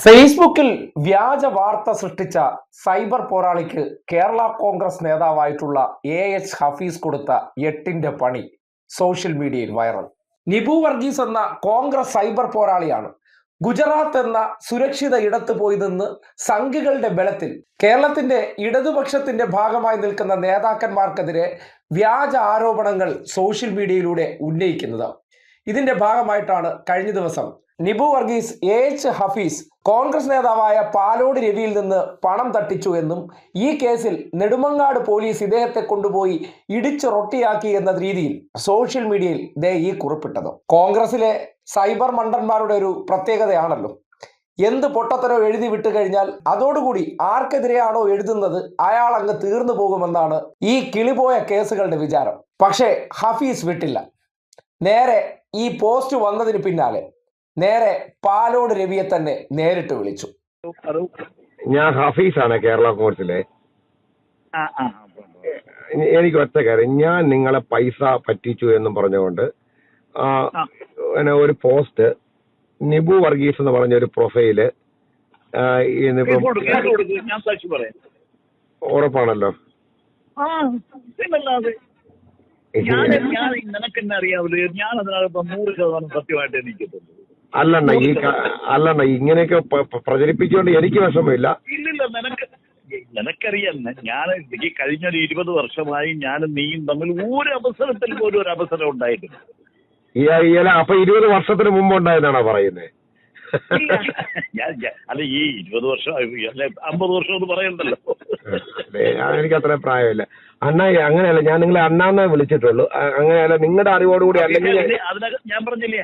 ഫേസ്ബുക്കിൽ വ്യാജ വാർത്ത സൃഷ്ടിച്ച സൈബർ പോരാളിക്ക് കേരള കോൺഗ്രസ് നേതാവായിട്ടുള്ള എച്ച് ഹഫീസ് കൊടുത്ത 8ന്റെ പണി സോഷ്യൽ മീഡിയയിൽ വൈറൽ. നിബു വർഗീസ് എന്ന കോൺഗ്രസ് സൈബർ പോരാളിയാണ് ഗുജറാത്ത് എന്ന സുരക്ഷിത ഇടത്ത് പോയി നിന്ന് സംഘികളുടെ ബലത്തിൽ കേരളത്തിന്റെ ഇടതുപക്ഷത്തിന്റെ ഭാഗമായി നിൽക്കുന്ന നേതാക്കന്മാർക്കെതിരെ വ്യാജ ആരോപണങ്ങൾ സോഷ്യൽ മീഡിയയിലൂടെ ഉന്നയിക്കുന്നത്. ഇതിന്റെ ഭാഗമായിട്ടാണ് കഴിഞ്ഞ ദിവസം നിബു വർഗീസ് എച്ച് ഹഫീസ് കോൺഗ്രസ് നേതാവായ പാലോട് രവിയിൽ നിന്ന് പണം തട്ടിച്ചു എന്നും ഈ കേസിൽ നെടുമങ്ങാട് പോലീസ് ഇദ്ദേഹത്തെ കൊണ്ടുപോയി ഇടിച്ചു റൊട്ടിയാക്കി എന്ന രീതിയിൽ സോഷ്യൽ മീഡിയയിൽ ഈ കുറിപ്പിട്ടത്. കോൺഗ്രസിലെ സൈബർ മണ്ടന്മാരുടെ ഒരു പ്രത്യേകതയാണല്ലോ, എന്ത് പൊട്ടത്തരോ എഴുതി വിട്ടു കഴിഞ്ഞാൽ അതോടുകൂടി ആർക്കെതിരെയാണോ എഴുതുന്നത് അയാൾ അങ്ങ് തീർന്നു പോകുമെന്നാണ് ഈ കിളിപോയ കേസുകളുടെ വിചാരം. പക്ഷേ ഹഫീസ് വിട്ടില്ല. നേരെ ഈ പോസ്റ്റ് വന്നതിന് പിന്നാലെ നേരെ പാലോട് രവിയെ തന്നെ നേരിട്ട് വിളിച്ചു. ഞാൻ ഹഫീസാണ് കേരള കോൺഗ്രസിലെ. എനിക്ക് ഒറ്റ കാര്യം, ഞാൻ നിങ്ങളെ പൈസ പറ്റിച്ചു എന്നും പറഞ്ഞുകൊണ്ട് ഒരു പോസ്റ്റ് നിബു വർഗീസ് എന്ന് പറഞ്ഞ ഒരു പ്രൊഫൈല് ഉറപ്പാണല്ലോ. നിനക്കെന്നെ അറിയാവില്ല, ഞാൻ അതിനകത്ത് 100% സത്യമായിട്ട് എനിക്കുണ്ട്. അല്ലണ്ണ ഇങ്ങനെയൊക്കെ പ്രചരിപ്പിച്ചുകൊണ്ട് എനിക്ക് വിഷമമില്ല. ഇല്ലില്ല, നിനക്കറിയാം, ഞാൻ ഈ കഴിഞ്ഞ 20 വർഷമായി ഞാനും നീയും തമ്മിൽ ഒരു അവസരത്തിൽ പോലും ഒരു അവസരം ഉണ്ടായിട്ടില്ല. അപ്പൊ 20 വർഷത്തിന് മുമ്പ് ഉണ്ടായതാണോ പറയുന്നത്? അല്ല, ഈ 20 വർഷം അല്ലെ 50 വർഷം എന്ന് പറയണ്ടല്ലോ. എനിക്ക് അത്ര പ്രായമില്ല അണ്ണ. അങ്ങനെയല്ല, ഞാൻ നിങ്ങളെ അണ്ണാന്നേ വിളിച്ചിട്ടുള്ളൂ. അങ്ങനെയല്ല, നിങ്ങളുടെ അറിവോടുകൂടി അല്ലെങ്കിൽ ഞാൻ പറഞ്ഞില്ലേ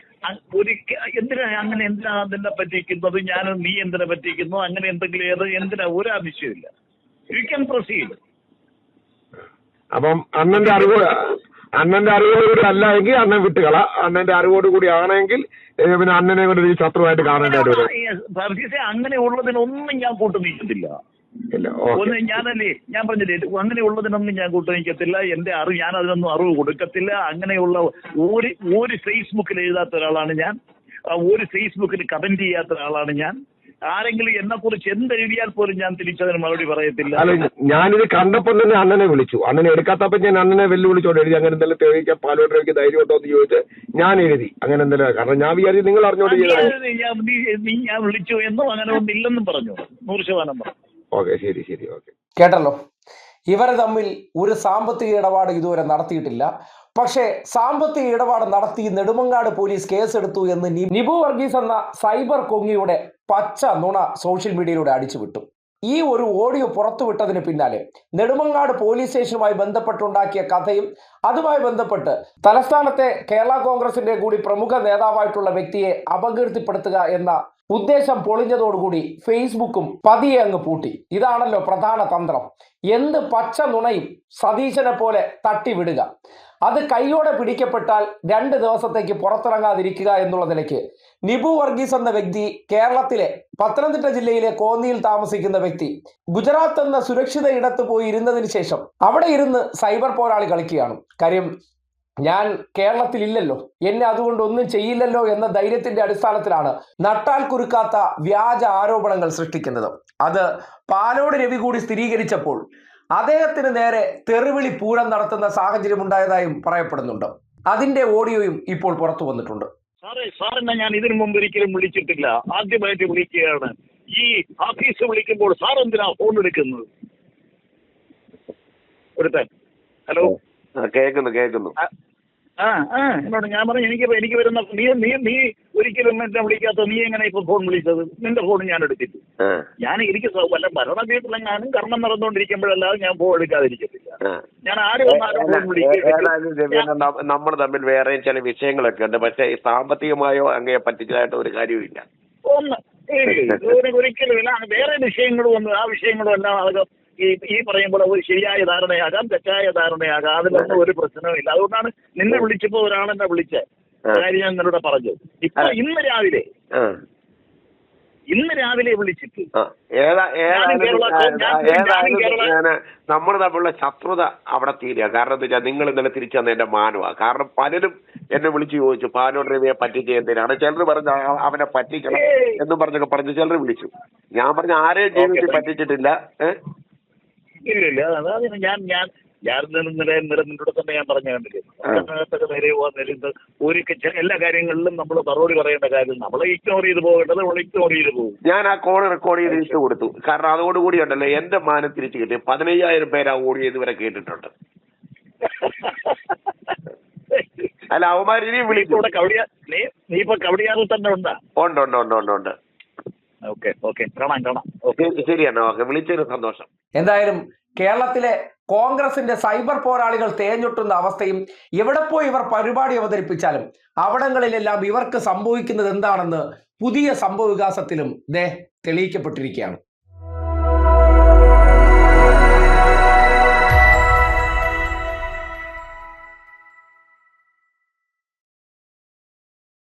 എന്തിനാ അതിനെ പറ്റിക്കുന്നത്, ഞാൻ നീ എന്തിനെ പറ്റിക്കുന്നു, അങ്ങനെ എന്തെങ്കിലും എന്തിനാ ഒരു ആവശ്യമില്ല. You can proceed. അപ്പം അണ്ണന്റെ അറിവോടുകൂടി അല്ല എങ്കിൽ അണ്ണൻ വിട്ടുകള. അണ്ണന്റെ അറിവോടുകൂടി ആണെങ്കിൽ പിന്നെ അണ്ണനെ കൊണ്ട് ഈ ശത്രുവായിട്ട് കാണേണ്ടതായിട്ട് വരും. അങ്ങനെ ഉള്ളതിനൊന്നും ഞാൻ കൂട്ടുനിൽക്കത്തില്ല. ഞാൻ പറഞ്ഞില്ലേ, അങ്ങനെയുള്ളതിനൊന്നും ഞാൻ കൂട്ടുനിൽക്കത്തില്ല. എന്റെ ഞാൻ അതിനൊന്നും അറിവ് കൊടുക്കത്തില്ല. അങ്ങനെയുള്ള ഒരു ഫേസ്ബുക്കിൽ എഴുതാത്ത ഒരാളാണ് ഞാൻ. ഒരു ഫേസ്ബുക്കിൽ കമന്റ് ചെയ്യാത്ത ഒരാളാണ് ഞാൻ. ആരെങ്കിലും എന്നെ കുറിച്ച് എന്തെഴുതിയാൽ പോലും ഞാൻ തിരിച്ചതിന് മറുപടി പറയത്തില്ല. ഞാനിത് കണ്ടപ്പോൾ തന്നെ അണ്ണനെ വിളിച്ചു. അണ്ണനെ എടുക്കാത്തപ്പോ ഞാൻ അണ്ണനെ വെല്ലുവിളിച്ചോണ്ട് എഴുതി. അങ്ങനെ എന്തെങ്കിലും തെളിയിക്കാൻ പാലോട് രവിക്ക് ധൈര്യം ഉണ്ടോ എന്ന് ചോദിച്ച് ഞാൻ എഴുതി. അങ്ങനെ എന്തെങ്കിലും, കാരണം ഞാൻ വിചാരിച്ചു നിങ്ങൾ അറിഞ്ഞോണ്ട് ഞാൻ വിളിച്ചു എന്നും അങ്ങനെ ഒന്നും ഇല്ലെന്നും പറഞ്ഞു. 100% പറഞ്ഞു. ഓക്കെ, ശരി ശരി, ഓക്കെ. കേട്ടല്ലോ, ഇവരെ തമ്മിൽ ഒരു സാമ്പത്തിക ഇടപാട് ഇതുവരെ നടത്തിയിട്ടില്ല. പക്ഷേ സാമ്പത്തിക ഇടപാട് നടത്തി നെടുമങ്ങാട് പോലീസ് കേസെടുത്തു എന്ന് നിബു വർഗീസ് എന്ന സൈബർ കൊങ്ങിയുടെ പച്ച നുണ സോഷ്യൽ മീഡിയയിലൂടെ അടിച്ചുവിട്ടു. ഈ ഒരു ഓഡിയോ പുറത്തുവിട്ടതിന് പിന്നാലെ നെടുമങ്ങാട് പോലീസ് സ്റ്റേഷനുമായി ബന്ധപ്പെട്ടുണ്ടാക്കിയ കഥയും അതുമായി ബന്ധപ്പെട്ട് തലസ്ഥാനത്തെ കേരള കോൺഗ്രസിന്റെ കൂടി പ്രമുഖ നേതാവായിട്ടുള്ള വ്യക്തിയെ അപകീർത്തിപ്പെടുത്തുക എന്ന ഉദ്ദേശം പൊളിഞ്ഞതോടുകൂടി ഫേസ്ബുക്കും പതിയെ അങ്ങ് പൂട്ടി. ഇതാണല്ലോ പ്രധാന തന്ത്രം. എന്ത് പച്ച നുണയും സതീശനെ പോലെ തട്ടിവിടുക, അത് കൈയോടെ പിടിക്കപ്പെട്ടാൽ 2 ദിവസത്തേക്ക് പുറത്തിറങ്ങാതിരിക്കുക എന്നുള്ള നിലയ്ക്ക് നിബു വർഗീസ് എന്ന വ്യക്തി കേരളത്തിലെ പത്തനംതിട്ട ജില്ലയിലെ കോന്നിയിൽ താമസിക്കുന്ന വ്യക്തി ഗുജറാത്ത് എന്ന സുരക്ഷിത ഇടത്ത് പോയി ഇരുന്നതിന് ശേഷം അവിടെ ഇരുന്ന് സൈബർ പോരാളി കളിക്കുകയാണ്. കാര്യം, ഞാൻ കേരളത്തിലില്ലല്ലോ, എന്നെ അതുകൊണ്ട് ഒന്നും ചെയ്യില്ലല്ലോ എന്ന ധൈര്യത്തിന്റെ അടിസ്ഥാനത്തിലാണ് നട്ടാൽ കുരുക്കാത്ത വ്യാജ ആരോപണങ്ങൾ സൃഷ്ടിക്കുന്നത്. അത് പാലോട് രവി കൂടി സ്ഥിരീകരിച്ചപ്പോൾ അദ്ദേഹത്തിന് നേരെ തെറിവിളി പൂരം നടത്തുന്ന സാഹചര്യം ഉണ്ടായതായും പറയപ്പെടുന്നുണ്ട്. അതിന്റെ ഓഡിയോയും ഇപ്പോൾ പുറത്തു വന്നിട്ടുണ്ട്. സാറിനെ ഞാൻ ഇതിനു മുമ്പ് ഒരിക്കലും വിളിച്ചിട്ടില്ല, ആദ്യമായിട്ട് വിളിക്കുകയാണ്. ഈ ഓഫീസ് വിളിക്കുമ്പോൾ സാർ എന്തിനാ ഫോൺ എടുക്കുന്നത്? ഹലോ, കേൾക്കുന്നു. എന്നോട് ഞാൻ പറഞ്ഞു, എനിക്ക് വരുന്ന നീ ഒരിക്കലും എന്നെ വിളിക്കാത്ത, നീ എങ്ങനെ ഇപ്പൊ ഫോൺ വിളിച്ചത്? നിന്റെ ഫോൺ ഞാൻ എടുത്തിട്ട് എനിക്ക് വല്ല ഭരണ വീട്ടിലെങ്ങാനും കർമ്മം നടന്നുകൊണ്ടിരിക്കുമ്പോഴല്ലാതെ ഞാൻ ഫോൺ എടുക്കാതിരിക്കത്തില്ല. ഞാൻ ആര് വന്നാലും ഫോൺ വിളിക്കും. നമ്മൾ തമ്മിൽ വേറെ ചില വിഷയങ്ങളൊക്കെ ഉണ്ട്, പക്ഷേ സാമ്പത്തികമായോ അങ്ങനെ പറ്റിച്ചതായിട്ട് ഒരു കാര്യമില്ല. ഒരിക്കലുമില്ല. വേറെ വിഷയങ്ങളും ഒന്നും, ആ വിഷയങ്ങളും എല്ലാം അത് ഈ പറയുമ്പോൾ ഒരു ശരിയായ ധാരണയാകാം, തെറ്റായ ധാരണയാകാം. അതിലൊന്നും ഒരു പ്രശ്നവുമില്ല. അതുകൊണ്ടാണ് നിന്നെ വിളിച്ചപ്പോ ഒരാളെന്നെ വിളിച്ച കാര്യം ഞാൻ നിന്നോട് പറഞ്ഞത്. ഇന്ന് രാവിലെ ഇന്ന് രാവിലെ വിളിച്ചിട്ട് നമ്മൾ തമ്മിലുള്ള ശത്രുത അവിടെ തീരുക. കാരണം എന്താ വെച്ചാൽ നിങ്ങൾ ഇന്നലെ തിരിച്ചു തന്നെ എന്റെ മാനവാ. കാരണം പലരും എന്നെ വിളിച്ചു ചോദിച്ചു പാനൂർ രവിയെ പറ്റിച്ച് എന്തിനാണ്. ചിലർ പറഞ്ഞു അവനെ പറ്റിക്കണം എന്നും പറഞ്ഞൊക്കെ പറഞ്ഞു ചിലർ വിളിച്ചു. ഞാൻ പറഞ്ഞു ആരെയും ജീവിതത്തിൽ പറ്റിച്ചിട്ടില്ല. ഇല്ല ഞാൻ നിന്നോട് തന്നെ ഞാൻ പറഞ്ഞ കണ്ടില്ലേ, നേരെ പോകാൻ ഒരു എല്ലാ കാര്യങ്ങളിലും നമ്മൾ മറുപടി പറയേണ്ട കാര്യം നമ്മളെ ഇഗ്നോർ ചെയ്ത് പോകേണ്ടത് നമ്മൾ ഇഗ്നോർ ചെയ്ത് പോകും. ഞാൻ ആ കോൾ റെക്കോർഡ് ചെയ്ത് ഇട്ട് കൊടുത്തു. കാരണം അതോടുകൂടി ഉണ്ടല്ലോ എന്റെ മാനം തിരിച്ചു കിട്ടി. 15,000 പേര് ആ ഓഡിയോ ഇതുവരെ കേട്ടിട്ടുണ്ട്. അല്ല അവന്മാർ ഇനിയും വിളിക്കും. നീ ഇപ്പൊ കവടിയാറിൽ തന്നെ ഉണ്ടാ? ഉണ്ട്. ഓക്കെ കാണാം. ശരിയാണ്. ഓക്കെ, വിളിച്ചതിന് സന്തോഷം. എന്തായാലും കേരളത്തിലെ കോൺഗ്രസിന്റെ സൈബർ പോരാളികൾ തേഞ്ഞൊട്ടുന്ന അവസ്ഥയും എവിടെ പോയി ഇവർ പരിപാടി അവതരിപ്പിച്ചാലും അവിടങ്ങളിലെല്ലാം ഇവർക്ക് സംഭവിക്കുന്നത് എന്താണെന്ന് പുതിയ സംഭവ വികാസത്തിലും തെളിയിക്കപ്പെട്ടിരിക്കുകയാണ്.